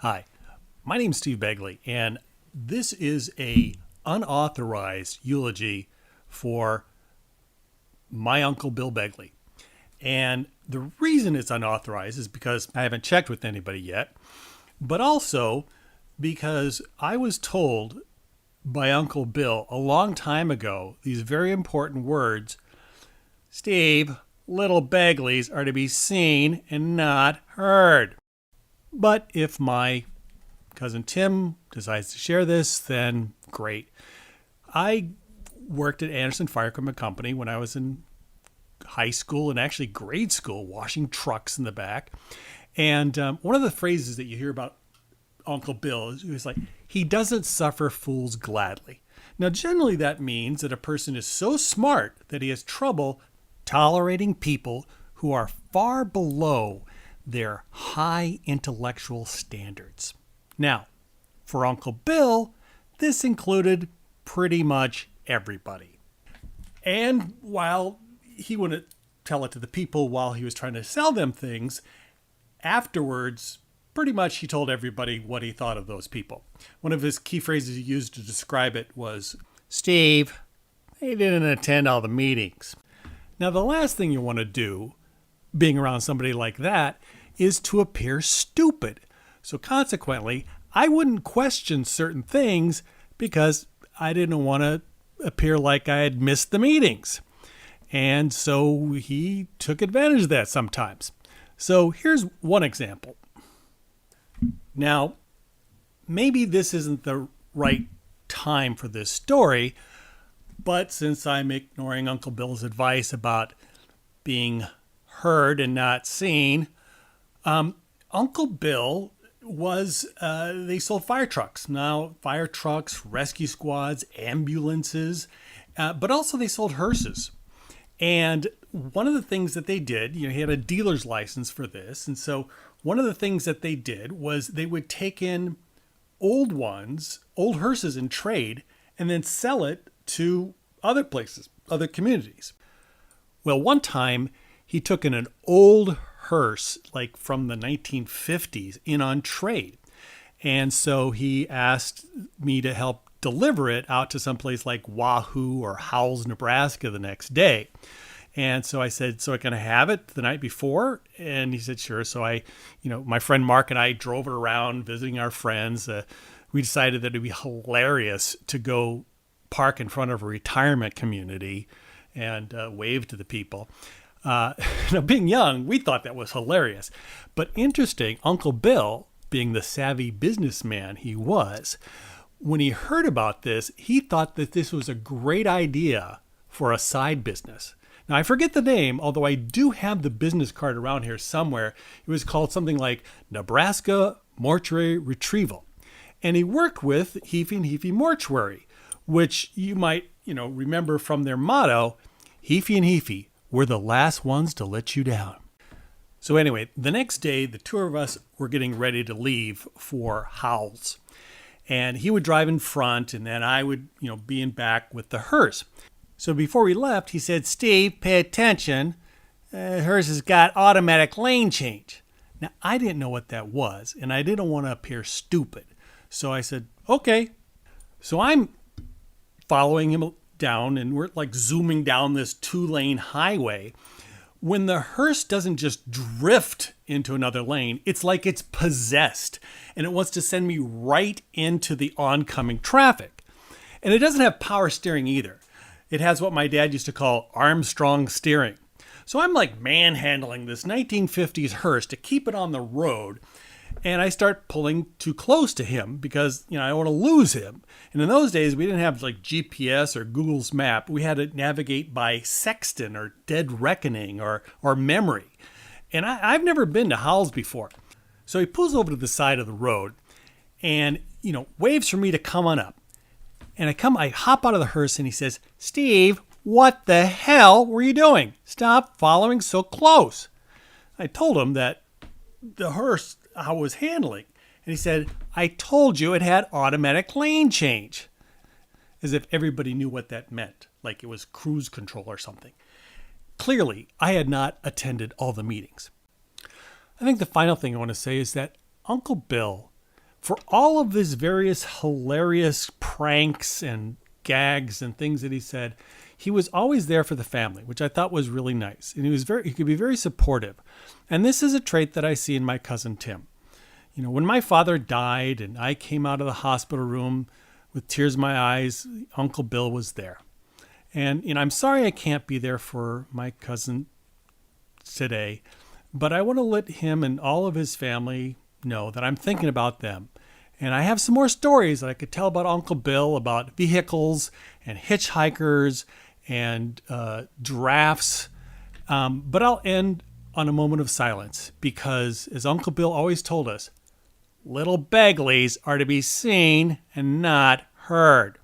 Hi, my name's Steve Begley, and this is a unauthorized eulogy for my uncle Bill Begley. And the reason it's unauthorized is because I haven't checked with anybody yet, but also because I was told by Uncle Bill a long time ago these very important words: Steve, little Begleys are to be seen and not heard. But if my cousin Tim decides to share this, then great. I worked at Anderson Fire Equipment Company when I was in high school and actually grade school, washing trucks in the back. And one of the phrases that you hear about Uncle Bill is like, he doesn't suffer fools gladly. Now, generally that means that a person is so smart that he has trouble tolerating people who are far below their high intellectual standards. Now, for Uncle Bill, this included pretty much everybody. And while he wouldn't tell it to the people while he was trying to sell them things, afterwards, pretty much he told everybody what he thought of those people. One of his key phrases he used to describe it was, Steve, they didn't attend all the meetings. Now, the last thing you want to do, being around somebody like that, is to appear stupid. So consequently, I wouldn't question certain things because I didn't want to appear like I had missed the meetings. And so he took advantage of that sometimes. So here's one example. Now, maybe this isn't the right time for this story, but since I'm ignoring Uncle Bill's advice about being heard and not seen, Uncle Bill they sold fire trucks. Now, fire trucks, rescue squads, ambulances, but also they sold hearses. And one of the things that they did, he had a dealer's license for this. And so one of the things that they did was they would take in old hearses in trade, and then sell it to other places, other communities. Well, one time he took in an old hearse, like from the 1950s, in on trade. And so he asked me to help deliver it out to someplace like Wahoo or Howells, Nebraska the next day. And so I said, so can I have it the night before? And he said, sure. So my friend Mark and I drove it around visiting our friends. We decided that it'd be hilarious to go park in front of a retirement community and wave to the people. Now, being young, we thought that was hilarious. But interesting, Uncle Bill, being the savvy businessman he was, when he heard about this, he thought that this was a great idea for a side business. Now, I forget the name, although I do have the business card around here somewhere. It was called something like Nebraska Mortuary Retrieval. And he worked with Heafy and Heafy Mortuary, which you might, remember from their motto, Heafy and Heafy, we're the last ones to let you down. So anyway, the next day, the two of us were getting ready to leave for Howells. And he would drive in front, and then I would, be in back with the hearse. So before we left, he said, Steve, pay attention. Hers has got automatic lane change. Now, I didn't know what that was, and I didn't want to appear stupid. So I said, okay. So I'm following him down, and we're like zooming down this 2-lane highway. When the hearse doesn't just drift into another lane, it's like it's possessed, and it wants to send me right into the oncoming traffic. And it doesn't have power steering either. It has what my dad used to call Armstrong steering. So I'm like manhandling this 1950s hearse to keep it on the road. And I start pulling too close to him because, I don't want to lose him. And in those days, we didn't have like GPS or Google's map. We had to navigate by sextant or dead reckoning or memory. And I've never been to Howells before. So he pulls over to the side of the road and, waves for me to come on up. And I hop out of the hearse and he says, Steve, what the hell were you doing? Stop following so close. I told him that the hearse I was handling. And he said, I told you it had automatic lane change. As if everybody knew what that meant, like it was cruise control or something. Clearly, I had not attended all the meetings. I think the final thing I want to say is that Uncle Bill for all of his various hilarious pranks and gags and things that he said, he was always there for the family, which I thought was really nice. And he could be very supportive. And this is a trait that I see in my cousin Tim. You know, when my father died and I came out of the hospital room with tears in my eyes, Uncle Bill was there. And, I'm sorry I can't be there for my cousin today, but I want to let him and all of his family know that I'm thinking about them. And I have some more stories that I could tell about Uncle Bill, about vehicles and hitchhikers and giraffes. But I'll end on a moment of silence because, as Uncle Bill always told us, little Begleys are to be seen and not heard.